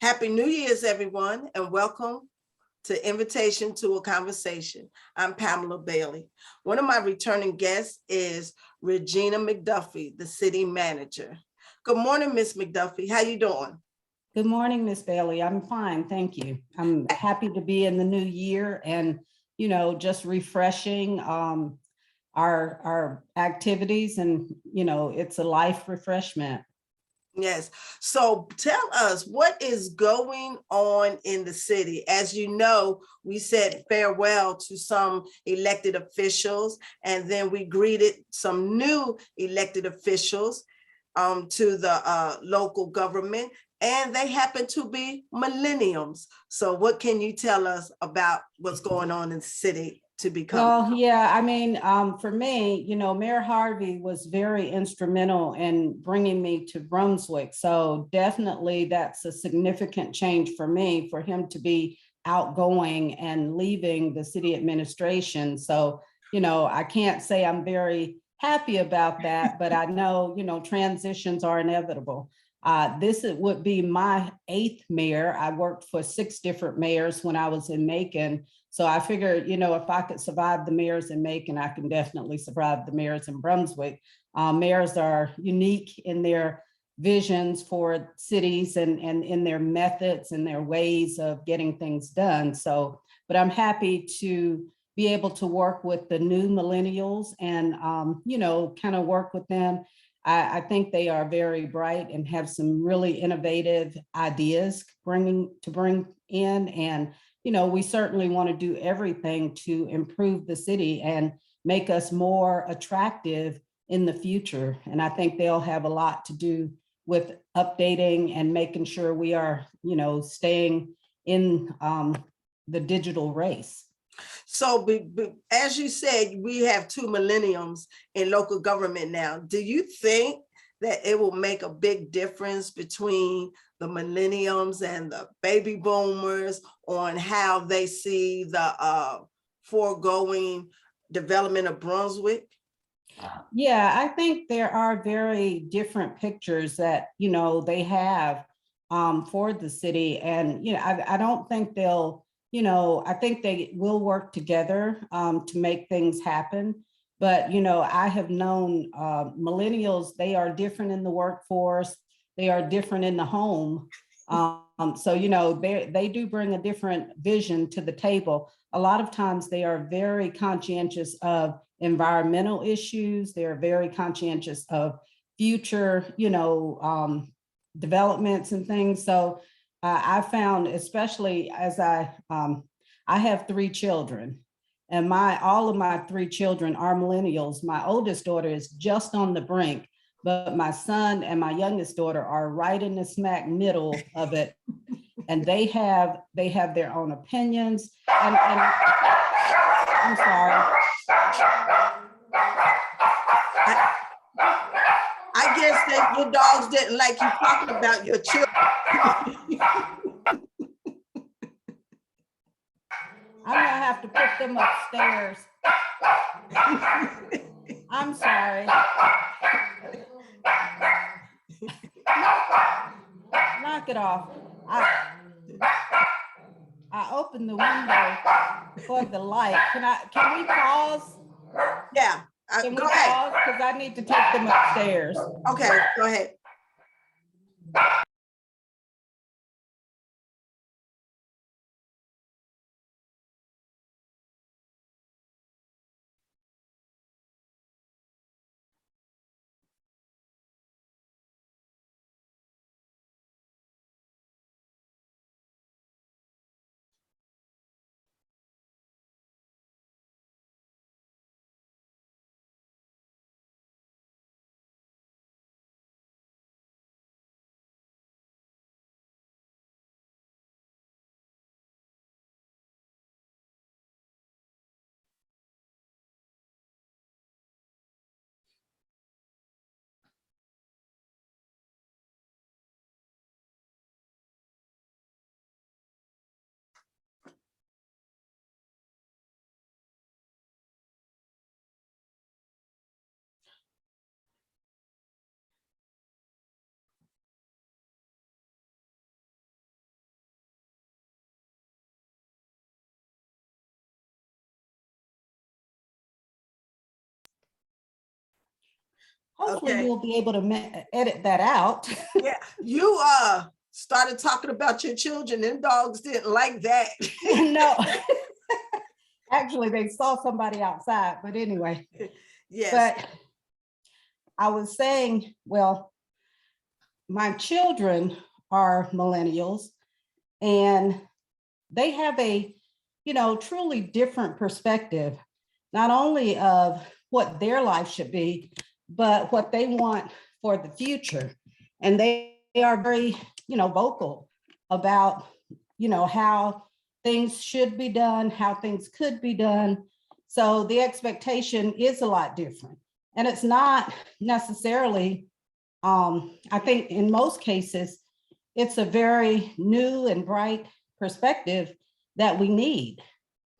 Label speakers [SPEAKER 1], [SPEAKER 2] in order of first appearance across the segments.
[SPEAKER 1] Happy New Year's, everyone, and welcome to Invitation to a Conversation. I'm Pamela Bailey. One of my returning guests is Regina McDuffie, the city manager. Good morning, Miss McDuffie. How you doing?
[SPEAKER 2] Good morning, Miss Bailey. I'm fine, thank you. I'm happy to be in the new year and, just refreshing our activities, and, it's a life refreshment.
[SPEAKER 1] Yes. So tell us, what is going on in the city? As you know, we said farewell to some elected officials, and then we greeted some new elected officials to the local government, and they happen to be millennials. So what can you tell us about what's going on in the city to become?
[SPEAKER 2] Well, yeah, for me, Mayor Harvey was very instrumental in bringing me to Brunswick. So definitely that's a significant change for me, for him to be outgoing and leaving the city administration. So, I can't say I'm very happy about that, but I know, transitions are inevitable. This would be my 8th mayor. I worked for 6 different mayors when I was in Macon. So I figured, if I could survive the mayors in Macon, I can definitely survive the mayors in Brunswick. Mayors are unique in their visions for cities and in their methods and their ways of getting things done. So, but I'm happy to be able to work with the new millennials and, kind of work with them. I think they are very bright and have some really innovative ideas bring in. And, we certainly want to do everything to improve the city and make us more attractive in the future. And I think they'll have a lot to do with updating and making sure we are, staying in the digital race.
[SPEAKER 1] So as you said, we have 2 millenniums in local government now. Do you think that it will make a big difference between the millenniums and the baby boomers on how they see the foregoing development of Brunswick?
[SPEAKER 2] Yeah, I think there are very different pictures that, they have for the city. And, I don't think they'll, I think they will work together to make things happen. But, I have known millennials, they are different in the workforce. They are different in the home. So, they do bring a different vision to the table. A lot of times they are very conscientious of environmental issues. They're very conscientious of future, developments and things. So I found, especially as I have 3 children, and all of my 3 children are millennials. My oldest daughter is just on the brink, but my son and my youngest daughter are right in the smack middle of it. And they have their own opinions. And I'm sorry.
[SPEAKER 1] I guess that your dogs didn't like you talking about your children.
[SPEAKER 2] I'm gonna have to put them upstairs. I'm sorry. Knock it off. I opened the window for the light. Can we pause?
[SPEAKER 1] Yeah.
[SPEAKER 2] Can we pause? Because I need to take them upstairs.
[SPEAKER 1] Okay, go ahead.
[SPEAKER 2] Hopefully
[SPEAKER 1] Okay.
[SPEAKER 2] you'll be able to edit that out.
[SPEAKER 1] Yeah, you started talking about your children, and dogs didn't like that.
[SPEAKER 2] No, actually they saw somebody outside, but anyway.
[SPEAKER 1] Yes.
[SPEAKER 2] But I was saying, well, my children are millennials and they have a, truly different perspective, not only of what their life should be, but what they want for the future. And they are very, vocal about, how things should be done, how things could be done. So the expectation is a lot different. And it's not necessarily, I think in most cases, it's a very new and bright perspective that we need.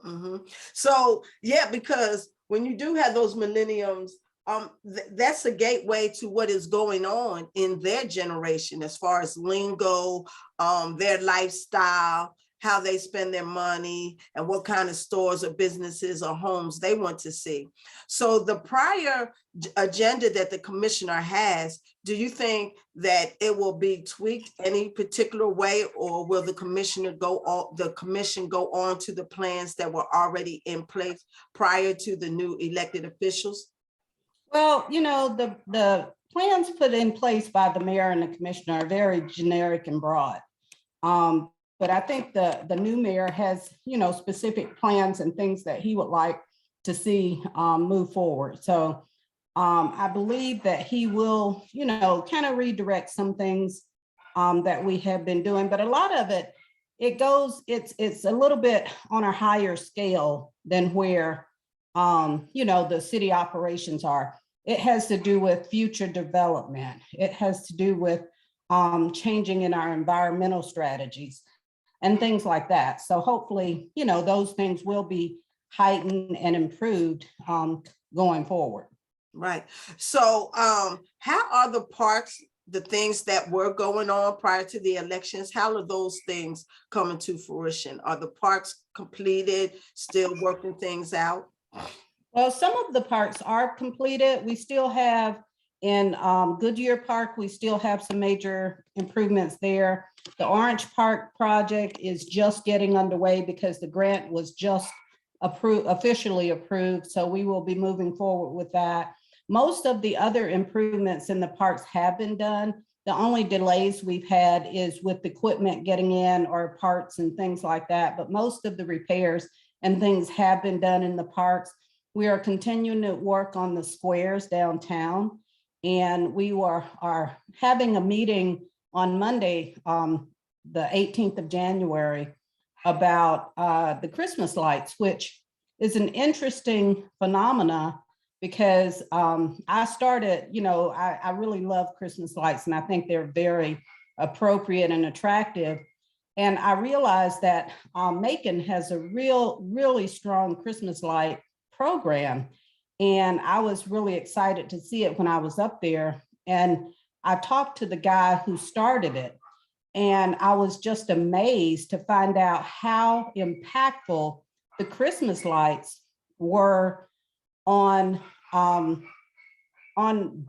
[SPEAKER 1] Mhm. So yeah, because when you do have those millenniums, that's a gateway to what is going on in their generation as far as lingo, their lifestyle, how they spend their money, and what kind of stores or businesses or homes they want to see. So the prior agenda that the commissioner has, do you think that it will be tweaked any particular way, or will the commission go on to the plans that were already in place prior to the new elected officials?
[SPEAKER 2] Well, the plans put in place by the mayor and the commissioner are very generic and broad. But I think the new mayor has, specific plans and things that he would like to see move forward. So I believe that he will, kind of redirect some things that we have been doing, but a lot of it, it's a little bit on a higher scale than where, the city operations are. It has to do with future development. It has to do with changing in our environmental strategies and things like that. So hopefully, those things will be heightened and improved going forward.
[SPEAKER 1] Right. So how are the parks, the things that were going on prior to the elections, how are those things coming to fruition? Are the parks completed, still working things out?
[SPEAKER 2] Well, some of the parks are completed. We still have in Goodyear Park, we still have some major improvements there. The Orange Park project is just getting underway because the grant was just officially approved. So we will be moving forward with that. Most of the other improvements in the parks have been done. The only delays we've had is with equipment getting in or parts and things like that. But most of the repairs and things have been done in the parks. We are continuing to work on the squares downtown. And we are having a meeting on Monday, the 18th of January, about the Christmas lights, which is an interesting phenomena because I started, I really love Christmas lights and I think they're very appropriate and attractive. And I realized that Macon has a really strong Christmas light program. And I was really excited to see it when I was up there. And I talked to the guy who started it. And I was just amazed to find out how impactful the Christmas lights were on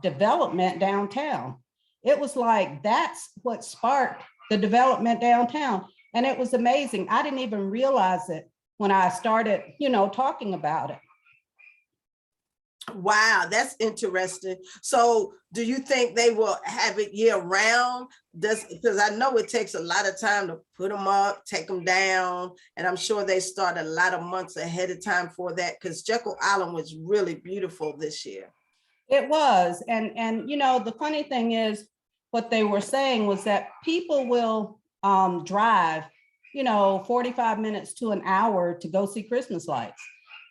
[SPEAKER 2] development downtown. It was like, that's what sparked the development downtown. And it was amazing. I didn't even realize it when I started, talking about it.
[SPEAKER 1] Wow, that's interesting. So do you think they will have it year round? Because I know it takes a lot of time to put them up, take them down, and I'm sure they start a lot of months ahead of time for that, because Jekyll Island was really beautiful this year.
[SPEAKER 2] It was. And the funny thing is, what they were saying was that people will drive, 45 minutes to an hour to go see Christmas lights.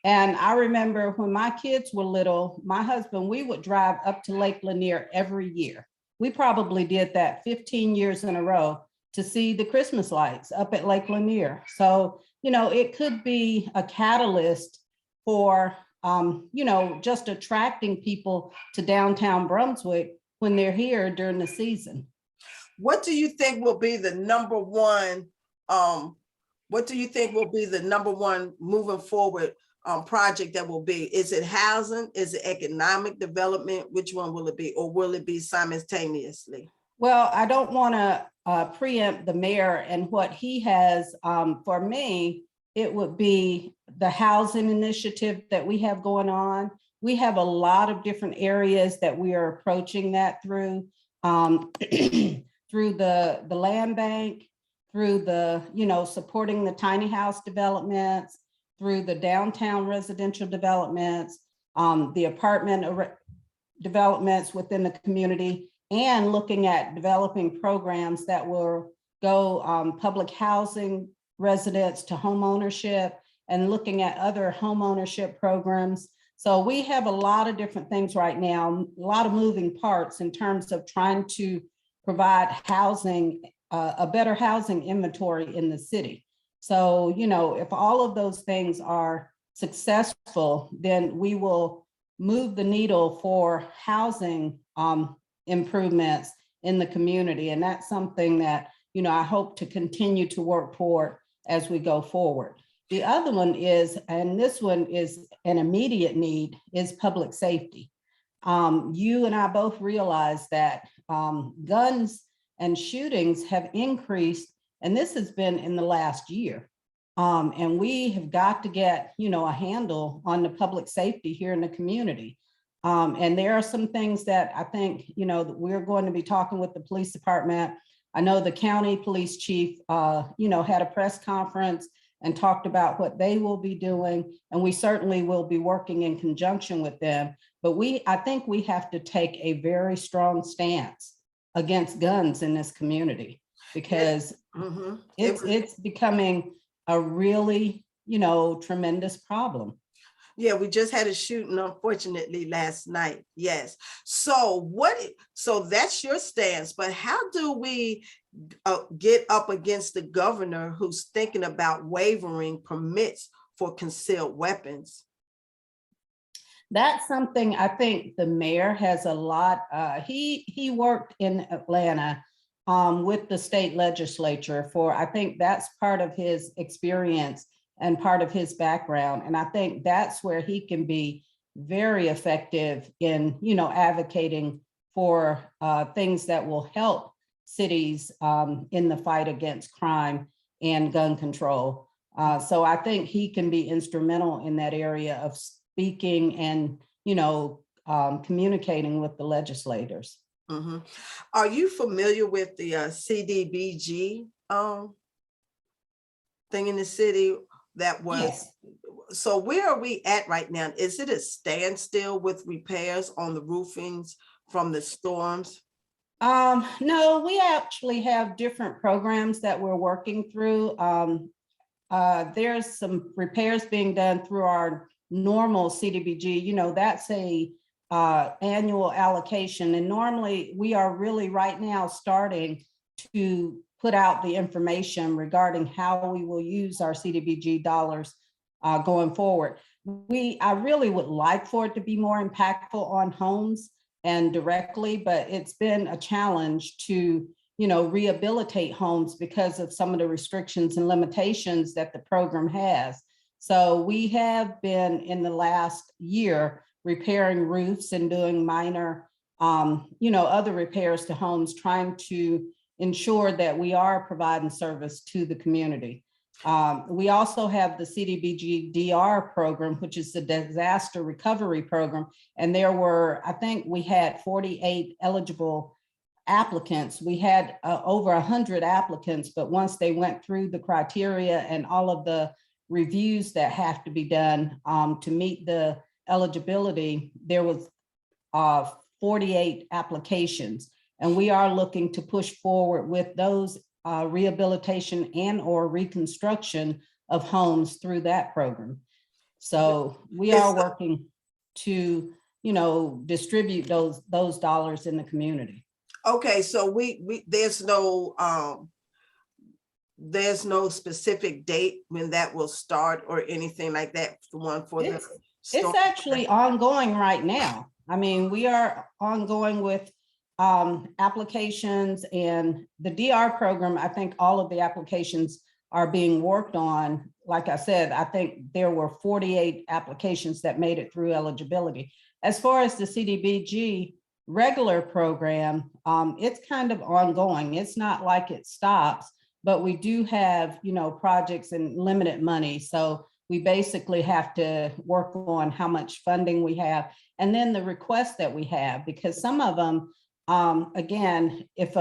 [SPEAKER 2] And I remember when my kids were little, my husband, we would drive up to Lake Lanier every year. We probably did that 15 years in a row to see the Christmas lights up at Lake Lanier. So, it could be a catalyst for, just attracting people to downtown Brunswick when they're here during the season.
[SPEAKER 1] What do you think will be the number one, moving forward project that will be? Is it housing? Is it economic development? Which one will it be? Or will it be simultaneously?
[SPEAKER 2] Well, I don't want to preempt the mayor and what he has. For me, it would be the housing initiative that we have going on. We have a lot of different areas that we are approaching that through, through the land bank, through the, supporting the tiny house developments, through the downtown residential developments, the apartment developments within the community, and looking at developing programs that will go public housing residents to home ownership, and looking at other home ownership programs. So we have a lot of different things right now, a lot of moving parts in terms of trying to provide housing, a better housing inventory in the city. So, if all of those things are successful, then we will move the needle for housing improvements in the community. And that's something that, I hope to continue to work toward as we go forward. The other one is, and this one is an immediate need, is public safety. You and I both realize that guns and shootings have increased, and this has been in the last year. And we have got to get, a handle on the public safety here in the community. And there are some things that I think, that we're going to be talking with the police department. I know the county police chief, had a press conference and talked about what they will be doing. And we certainly will be working in conjunction with them. But I think we have to take a very strong stance against guns in this community, because it's becoming a really, tremendous problem.
[SPEAKER 1] Yeah, we just had a shooting, unfortunately, last night. Yes. So that's your stance, but how do we get up against the governor who's thinking about waiving permits for concealed weapons?
[SPEAKER 2] That's something I think the mayor has a lot. He worked in Atlanta with the state legislature I think that's part of his experience and part of his background. And I think that's where he can be very effective in, advocating for things that will help cities in the fight against crime and gun control. So I think he can be instrumental in that area of speaking and, communicating with the legislators.
[SPEAKER 1] Mm-hmm. Are you familiar with the CDBG thing in the city that was?
[SPEAKER 2] Yes.
[SPEAKER 1] So where are we at right now? Is it a standstill with repairs on the roofings from the storms?
[SPEAKER 2] No, we actually have different programs that we're working through. There's some repairs being done through our normal CDBG. That's a annual allocation. And normally we are really right now starting to put out the information regarding how we will use our CDBG dollars going forward. I really would like for it to be more impactful on homes and directly, but it's been a challenge to, rehabilitate homes because of some of the restrictions and limitations that the program has. So we have been in the last year repairing roofs and doing minor, other repairs to homes, trying to ensure that we are providing service to the community. We also have the CDBG DR program, which is the disaster recovery program. And I think we had 48 eligible applicants. We had over 100 applicants, but once they went through the criteria and all of the reviews that have to be done to meet the eligibility, there was 48 applications. And we are looking to push forward with those rehabilitation and or reconstruction of homes through that program. So we are working to, distribute those dollars in the community.
[SPEAKER 1] Okay, so there's no specific date when that will start or anything like that. The one for
[SPEAKER 2] it's actually ongoing right now. I mean, we are ongoing with applications, and the DR program. I think all of the applications are being worked on like I said, I think there were 48 applications that made it through eligibility. As far as the CDBG regular program, it's kind of ongoing. It's not like it stops, but we do have, projects and limited money. So we basically have to work on how much funding we have and then the requests that we have, because some of them, again, if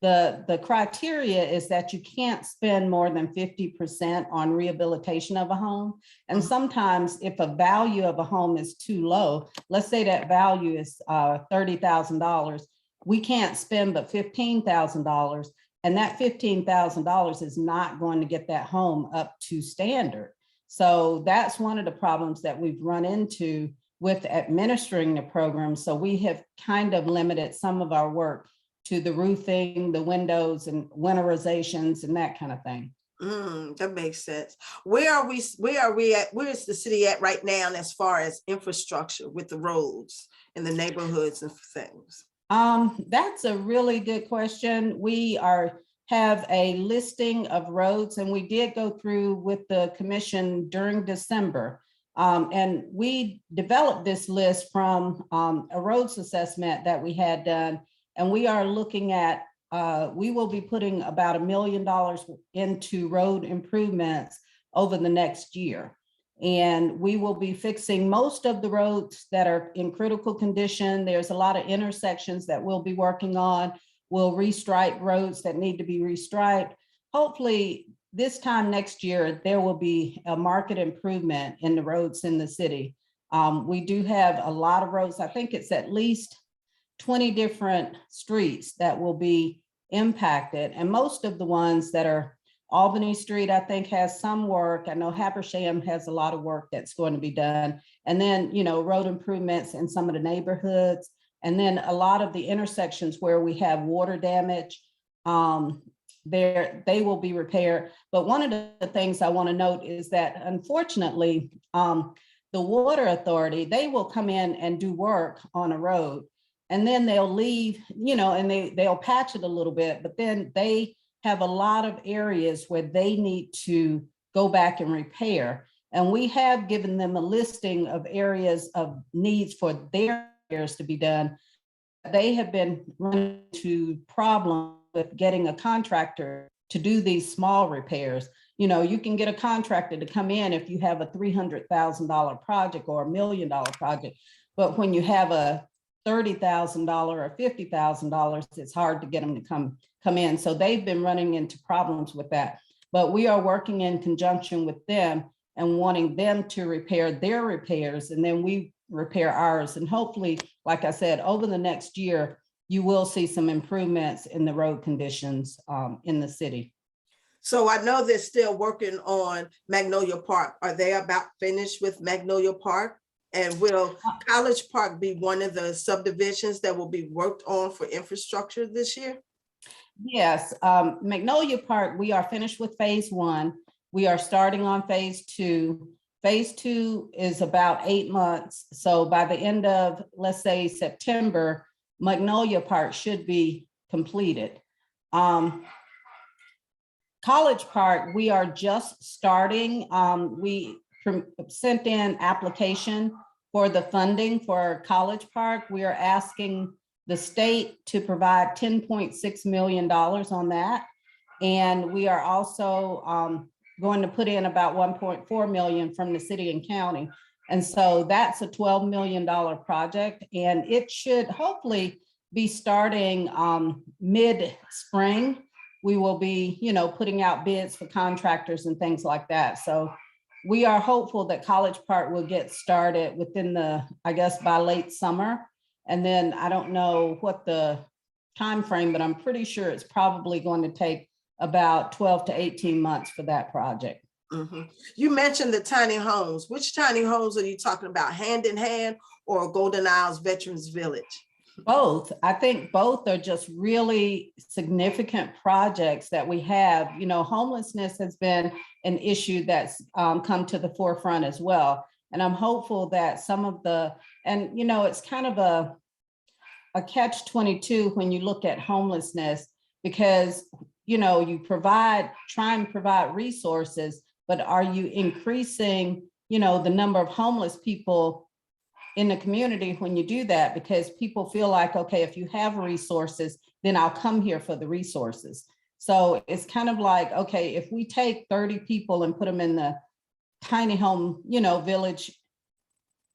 [SPEAKER 2] the criteria is that you can't spend more than 50% on rehabilitation of a home. And sometimes if a value of a home is too low, let's say that value is $30,000, we can't spend but $15,000. And that $15,000 is not going to get that home up to standard. So that's one of the problems that we've run into with administering the program. So we have kind of limited some of our work to the roofing, the windows and winterizations and that kind of thing.
[SPEAKER 1] That makes sense. Where are we at? Where is the city at right now as far as infrastructure with the roads in the neighborhoods and things?
[SPEAKER 2] That's a really good question. We have a listing of roads, and we did go through with the commission during December. And we developed this list from a roads assessment that we had done. And we are looking at, we will be putting about $1 million into road improvements over the next year. And we will be fixing most of the roads that are in critical condition. There's a lot of intersections that we'll be working on. We'll restripe roads that need to be restriped. Hopefully this time next year, there will be a market improvement in the roads in the city. We do have a lot of roads. I think it's at least 20 different streets that will be impacted. And most of the ones that are Albany Street, I think, has some work. I know Habersham has a lot of work that's going to be done. And then, road improvements in some of the neighborhoods. And then a lot of the intersections where we have water damage, they will be repaired. But one of the things I want to note is that, unfortunately, the water authority, they will come in and do work on a road. And then they'll leave, and they'll patch it a little bit, but then they have a lot of areas where they need to go back and repair. And we have given them a listing of areas of needs for their repairs to be done. They have been running into problems with getting a contractor to do these small repairs. You can get a contractor to come in if you have a $300,000 project or $1 million project. But when you have a $30,000 or $50,000, it's hard to get them to come in. So they've been running into problems with that. But we are working in conjunction with them and wanting them to repair their repairs, and then we repair ours. And hopefully, like I said, over the next year, you will see some improvements in the road conditions in the city.
[SPEAKER 1] So I know they're still working on Magnolia Park. Are they about finished with Magnolia Park? And will College Park be one of the subdivisions that will be worked on for infrastructure this year?
[SPEAKER 2] Yes, Magnolia Park, we are finished with phase 1. We are starting on phase 2. Phase 2 is about 8 months. So by the end of, let's say, September, Magnolia Park should be completed. College Park, we are just starting. We sent in application for the funding for College Park. We are asking the state to provide $10.6 million on that. And we are also going to put in about $1.4 million from the city and county. And so that's a $12 million project, and it should hopefully be starting mid-spring. We will be, putting out bids for contractors and things like that. So we are hopeful that College Park will get started within by late summer. And then I don't know what the time frame, but I'm pretty sure it's probably going to take about 12 to 18 months for that project.
[SPEAKER 1] Mm-hmm. You mentioned the tiny homes. Which tiny homes are you talking about, Hand in Hand or Golden Isles Veterans Village?
[SPEAKER 2] Both. I think both are just really significant projects that we have. Homelessness has been an issue that's come to the forefront as well. And I'm hopeful that some of it's kind of a catch-22 when you look at homelessness, because, you try and provide resources, but are you increasing, you know, the number of homeless people in the community when you do that? Because people feel like, okay, if you have resources, then I'll come here for the resources. So it's kind of like, okay, if we take 30 people and put them in the tiny home, you know, village,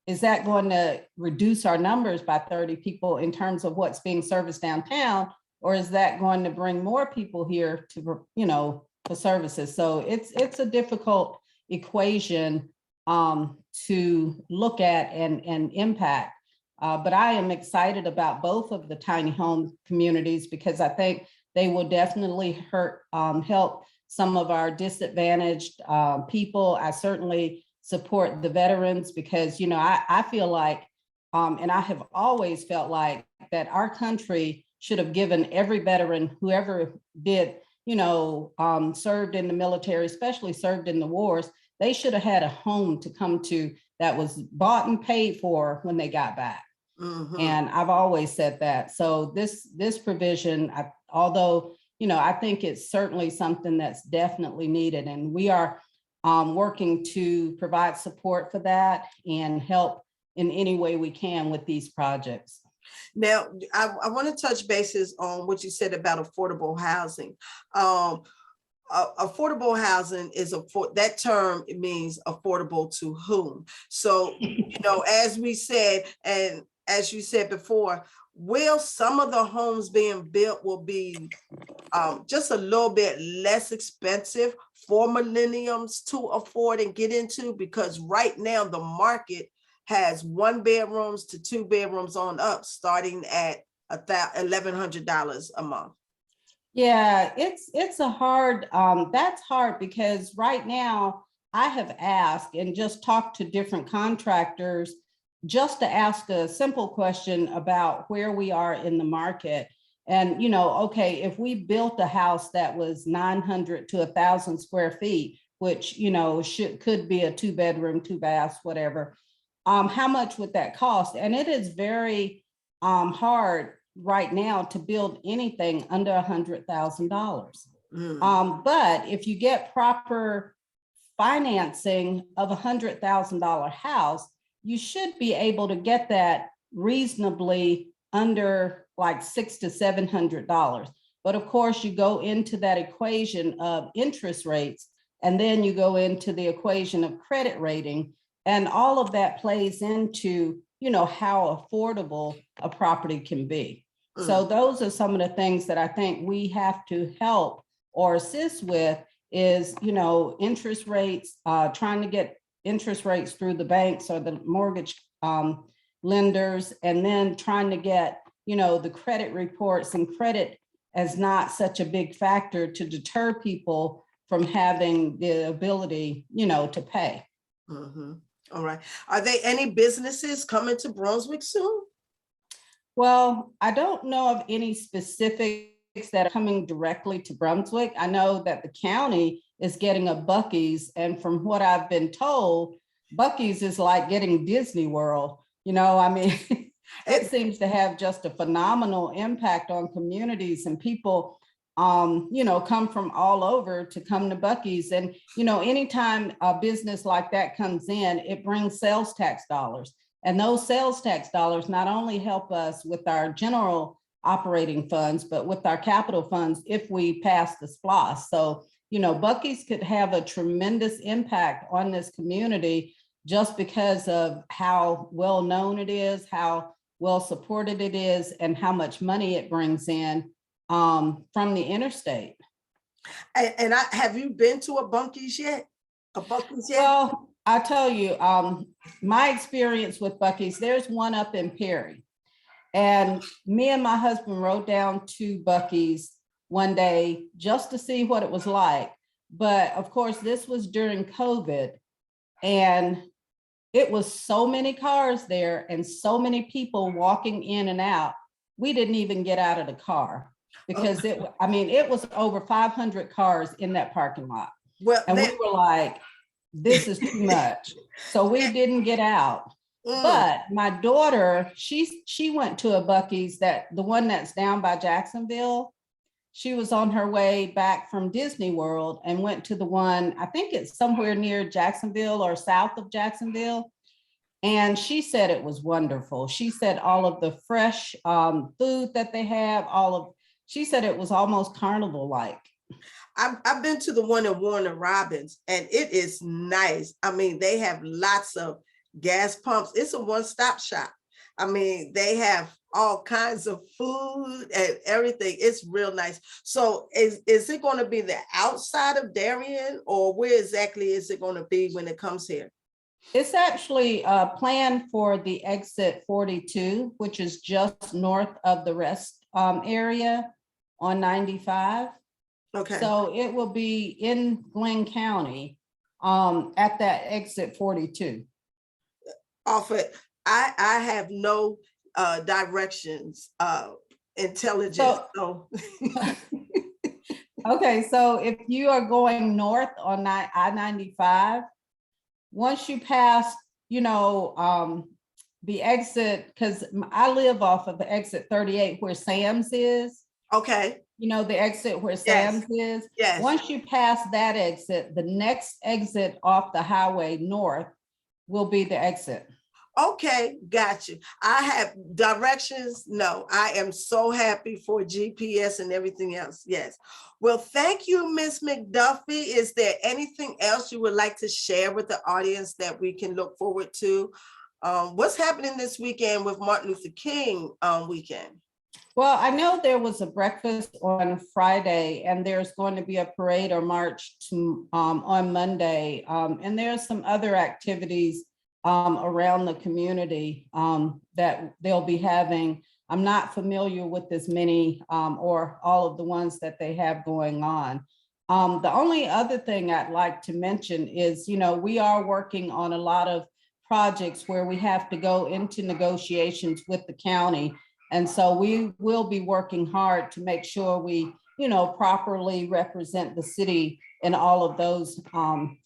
[SPEAKER 2] is that going to reduce our numbers by 30 people in terms of what's being serviced downtown? Or is that going to bring more people here to, you know, for services? So it's a difficult equation to look at and impact. But I am excited about both of the tiny home communities because I think they will definitely help some of our disadvantaged people. I certainly support the veterans because, you know, I feel like, and I have always felt like that our country should have given every veteran, whoever did, you know, served in the military, especially served in the wars, they should have had a home to come to that was bought and paid for when they got back.
[SPEAKER 1] Mhm.
[SPEAKER 2] And I've always said that. So this provision, although, you know, I think it's certainly something that's definitely needed. And we are working to provide support for that and help in any way we can with these projects.
[SPEAKER 1] Now, I want to touch bases on what you said about affordable housing. Affordable housing is that term, it means affordable to whom. So, you know, as we said, and as you said before, will some of the homes being built will be just a little bit less expensive for millennials to afford and get into, because right now the market has 1 bedrooms to 2 bedrooms on up, starting at $1,100 a month.
[SPEAKER 2] Yeah, it's a hard, that's hard because right now I have asked and just talked to different contractors just to ask a simple question about where we are in the market. And, you know, okay, if we built a house that was 900 to 1,000 square feet, which, you know, could be a 2-bedroom, 2 baths, whatever, how much would that cost? And it is very hard right now to build anything under $100,000. But if you get proper financing of $100,000 house, you should be able to get that reasonably under like $600 to $700. But of course, you go into that equation of interest rates, and then you go into the equation of credit rating, and all of that plays into, you know, how affordable a property can be. So those are some of the things that I think we have to help or assist with is, you know, interest rates, trying to get interest rates through the banks or the mortgage lenders, and then trying to get, you know, the credit reports, and credit as not such a big factor to deter people from having the ability, you know, to pay.
[SPEAKER 1] All right. Are there any businesses coming to Brunswick soon?
[SPEAKER 2] Well, I don't know of any specifics that are coming directly to Brunswick. I know that the county is getting a Buc-ee's, and from what I've been told, Buc-ee's is like getting Disney World. You know, I mean, it seems to have just a phenomenal impact on communities, and people, you know, come from all over to come to Buc-ee's. And, you know, anytime a business like that comes in, it brings sales tax dollars. And those sales tax dollars not only help us with our general operating funds, but with our capital funds if we pass the SPLOST. So, you know, Buc-ee's could have a tremendous impact on this community just because of how well known it is, how well supported it is, and how much money it brings in from the interstate.
[SPEAKER 1] And have you been to a Buc-ee's yet? A Buc-ee's yet?
[SPEAKER 2] Well, I tell you, my experience with Buc-ee's, there's one up in Perry. And me and my husband rode down to Buc-ee's one day just to see what it was like. But of course, this was during COVID, and it was so many cars there and so many people walking in and out. We didn't even get out of the car because it was over 500 cars in that parking lot. Well, and we were like, this is too much. So we didn't get out. But my daughter, she went to a Buc-ee's, the one that's down by Jacksonville. she was on her way back from Disney World and went to the one, I think it's somewhere near Jacksonville or south of Jacksonville. And she said it was wonderful. She said all of the fresh food that they have, she said it was almost carnival-like.
[SPEAKER 1] I've been to the one in Warner Robins, and it is nice. I mean, they have lots of gas pumps. It's a one-stop shop. I mean, they have all kinds of food and everything. It's real nice. So is it going to be the outside of Darien, or where exactly is it going to be when it comes here?
[SPEAKER 2] It's actually planned for the exit 42, which is just north of the rest area on 95.
[SPEAKER 1] Okay.
[SPEAKER 2] So it will be in Glenn County at that exit 42.
[SPEAKER 1] Off it. I have no directions, intelligence. So.
[SPEAKER 2] Okay, so if you are going north on I-95, once you pass, the exit, because I live off of the exit 38 where Sam's is.
[SPEAKER 1] Okay.
[SPEAKER 2] The exit where Sam's is.
[SPEAKER 1] Yes.
[SPEAKER 2] Once you pass that exit, the next exit off the highway north will be the exit.
[SPEAKER 1] Okay, got you. I have directions. No, I am so happy for GPS and everything else. Yes. Well, thank you, Miss McDuffie. Is there anything else you would like to share with the audience that we can look forward to? What's happening this weekend with Martin Luther King weekend?
[SPEAKER 2] Well, I know there was a breakfast on Friday, and there's going to be a parade or march on Monday. And there's some other activities around the community that they'll be having. I'm not familiar with as many or all of the ones that they have going on. The only other thing I'd like to mention is, we are working on a lot of projects where we have to go into negotiations with the county. And so we will be working hard to make sure we, properly represent the city in all of those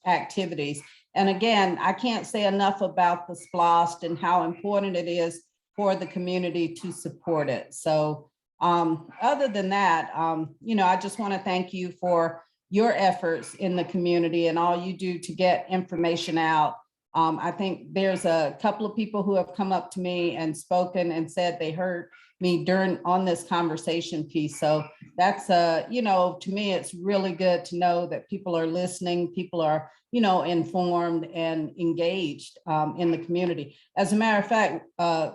[SPEAKER 2] activities. And again, I can't say enough about the SPLOST and how important it is for the community to support it. So other than that, I just want to thank you for your efforts in the community and all you do to get information out. I think there's a couple of people who have come up to me and spoken and said they heard me on this conversation piece. So that's, to me, it's really good to know that people are listening, people are, informed and engaged in the community. As a matter of fact,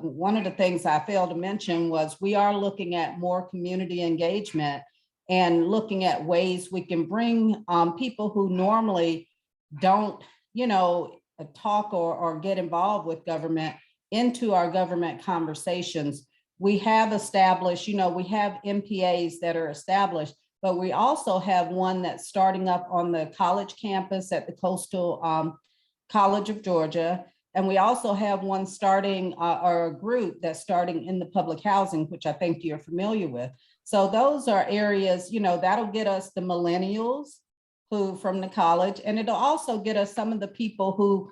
[SPEAKER 2] one of the things I failed to mention was we are looking at more community engagement and looking at ways we can bring people who normally don't, talk or get involved with government into our government conversations. We have established, we have MPAs that are established, but we also have one that's starting up on the college campus at the Coastal College of Georgia. And we also have one starting, or a group that's starting in the public housing, which I think you're familiar with. So those are areas, that'll get us the millennials who from the college, and it'll also get us some of the people who,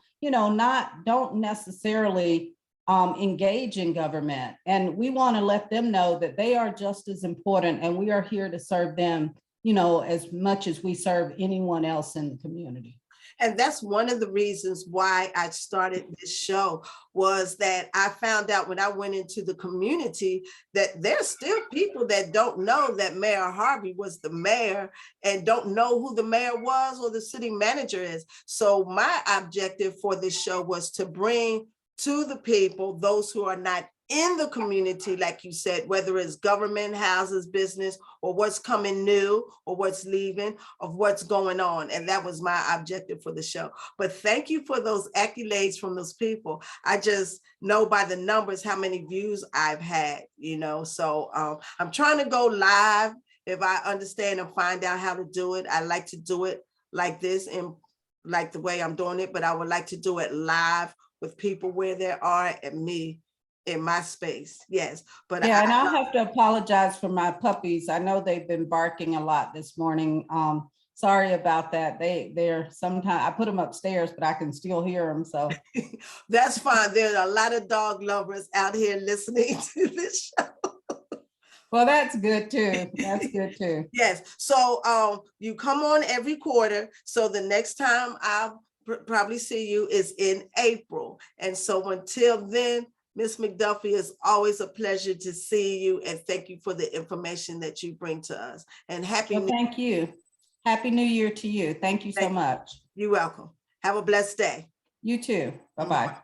[SPEAKER 2] don't necessarily engage in government. And we want to let them know that they are just as important, and we are here to serve them, as much as we serve anyone else in the community.
[SPEAKER 1] And that's one of the reasons why I started this show, was that I found out when I went into the community that there's still people that don't know that Mayor Harvey was the mayor and don't know who the mayor was or the city manager is. So my objective for this show was to bring to the people, those who are not in the community, like you said, whether it's government, houses, business, or what's coming new or what's leaving, of what's going on. And that was my objective for the show. But thank you for those accolades from those people. I just know by the numbers how many views I've had, so I'm trying to go live if I understand and find out how to do it. I like to do it like this and like the way I'm doing it, but I would like to do it live with people where they are and me in my space. Yes, but
[SPEAKER 2] yeah, and I'll have to apologize for my puppies. I know they've been barking a lot this morning. Sorry about that. They're sometimes, I put them upstairs, but I can still hear them. So
[SPEAKER 1] that's fine. There's a lot of dog lovers out here listening to this show.
[SPEAKER 2] Well, that's good too. That's good too.
[SPEAKER 1] Yes, so you come on every quarter, so the next time I'll probably see you is in April. And so until then, Miss McDuffie, it's always a pleasure to see you, and thank you for the information that you bring to us. And happy
[SPEAKER 2] Well,
[SPEAKER 1] New
[SPEAKER 2] thank you. Happy New Year to you. Thank you so
[SPEAKER 1] Thank you.
[SPEAKER 2] much.
[SPEAKER 1] You're welcome. Have a blessed day.
[SPEAKER 2] You too. Bye-bye.